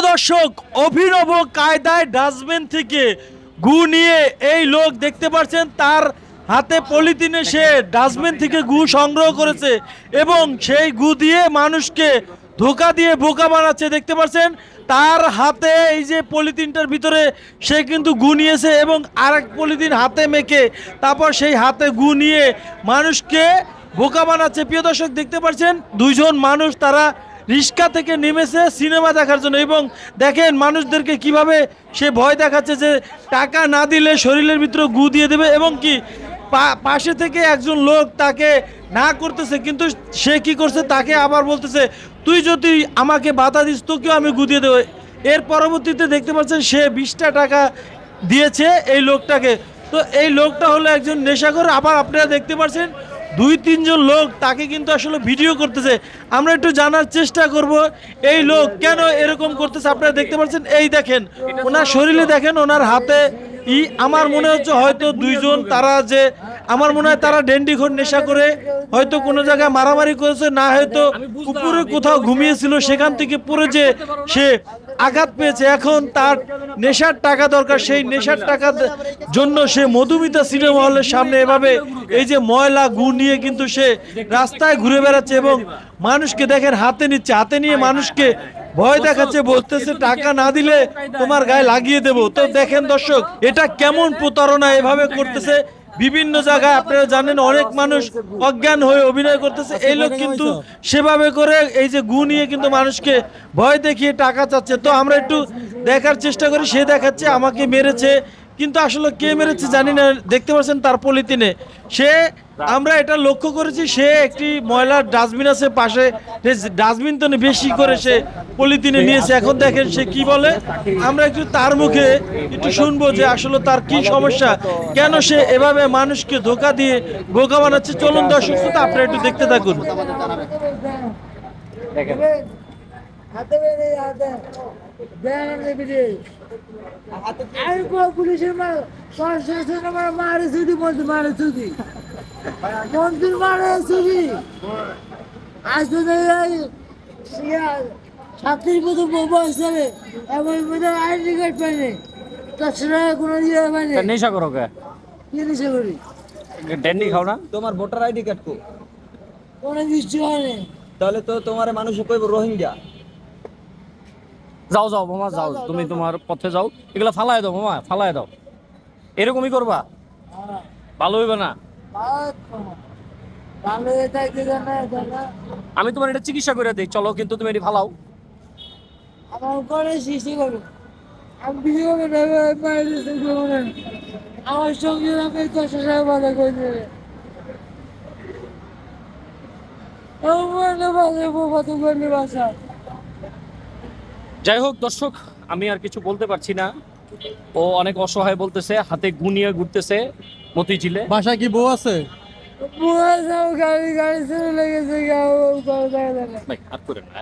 দর্শক, অভিনব কায়দায় ডাস্টবিন থেকে গু নিয়ে এই লোক দেখতে পাচ্ছেন, তার হাতে পলিথিনে সে ডাস্টবিন থেকে গু সংগ্রহ করেছে এবং সেই গু দিয়ে মানুষকে ধোঁকা দিয়ে বোকা বানাচ্ছে। দেখতে পাচ্ছেন তার হাতে এই যে পলিথিনটার ভিতরে সে কিন্তু গু নিয়েছে এবং আরেক পলিথিন হাতে মেখে তারপর সেই হাতে গু নিয়ে মানুষকে বোকা বানাচ্ছে। প্রিয় দর্শক, দেখতে পাচ্ছেন দুইজন মানুষ তারা রিক্সা থেকে নেমেছে সিনেমা দেখার জন্য এবং দেখেন মানুষদেরকে কিভাবে সে ভয় দেখাচ্ছে যে টাকা না দিলে শরীরের ভিতরে গু দিয়ে দেবে এবং কি পাশে থেকে একজন লোক তাকে না করতেছে, কিন্তু সে কি করছে, তাকে আবার বলতেছে তুই যদি আমাকে বাধা দিস তোকেও আমি গু দিয়ে দেবো। এর পরবর্তীতে দেখতে পাচ্ছেন সে 20টা টাকা দিয়েছে এই লোকটাকে। তো এই লোকটা হলো একজন নেশাখোর। আবার আপনারা দেখতে পাচ্ছেন 2-3 জন লোক তাকে কিন্তু আসলে ভিডিও করতেছে। আমরা একটু জানার চেষ্টা করব এই লোক কেন এরকম করতেছে। আপনারা দেখতে পাচ্ছেন, এই দেখেন ওনার শরীরে, দেখেন ওনার হাতে আমার মনে হচ্ছে হয়তো দুইজন তারা যে আমার মনে হয় তারা ডেন্ডিখোর নেশা করে হয়তো কোনো জায়গায় মারামারি করেছে, না হয়তো উপরে কোথাও ঘুমিয়েছিল সেখান থেকে পড়ে যে সে আঘাত পেয়েছে। এখন তার নেশার টাকা দরকার, সেই নেশার টাকার জন্য সে মধুমিতা সিনেমা হলের সামনে এভাবে এই যে ময়লা গু নিয়ে কিন্তু সে রাস্তায় ঘুরে বেড়াচ্ছে এবং মানুষকে দেখেন হাতে নিচ্ছে, হাতে নিয়ে মানুষকে ভয় দেখাচ্ছে, বলতেছে টাকা না দিলে তোমার গায়ে লাগিয়ে দেবো। তো দেখেন দর্শক, এটা কেমন প্রতারণা এভাবে করতেছে বিভিন্ন জায়গায়। আপনারা জানেন অনেক মানুষ অজ্ঞান হয়ে অভিনয় করতেছে, এই লোক কিন্তু সেভাবে করে এই যে গু নিয়ে কিন্তু মানুষকে ভয় দেখিয়ে টাকা চাচ্ছে। তো আমরা একটু দেখার চেষ্টা করি। সে দেখাচ্ছে আমাকে মেরেছে, কিন্তু আসলে কে মেরেছে জানি না। দেখতে পাচ্ছেন তার পলিথিনে সে, আমরা এটা লক্ষ্য করেছি, সে একটি ময়লার ডাস্টবিন আছে পাশে, ডাস্টবিন তো বেশি করে সে পলিথিনে নিয়েছে। এখন দেখেন সে কি বলে, আমরা একটু তার মুখে একটু শুনবো যে আসলে তার কি সমস্যা, কেন সে এভাবে মানুষকে ধোকা দিয়ে বোকা বানাচ্ছে। চলুন দর্শক, তো আপনারা একটু দেখতে থাকুন। পুলিশের মারে চুরি মন্ত্রী মারে চুরি মন্ত্রী মারে চুরি আজ তো ছাত্রীর মতো বয়স হবে এমন আইডি কার্ড পাইনি, 400 টাকা কোনো ইয়ে পাইনি। নেশা করো কে? কি নেশা করি? ড্যান্ডি খাও না? তোমার ভোটার আইডি কার্ড কো? কোনো কিছু হয়নি। তাহলে তো তোমার মানুষ কইব রোহিঙ্গা। যাও যাও মামা যাও, তুমি তোমার পথে যাও, এগুলা ফালাই দাও মামা, ফালাই দাও। এরকমই করবা, ভালো হইবে না। আমি তোমার এটা চিকিৎসা করে দিই, চলো, কিন্তু তুমি এটি ফালাও। আমার করে সৃষ্টি করো, আমি ভিডিও আমার সঙ্গে আমি 10 টাকা বাধা করে দেবে। যাই হোক দর্শক, আমি আর কিছু বলতে পারছি না। ও অনেক অসহায় বলতেছে, হাতে গুনিয়ে ঘুরতেছে মতিঝিলে। বাসায় কি বউ আছে? গাড়ি গাড়ি চলে লেগেছে। ভাই আর করেন না।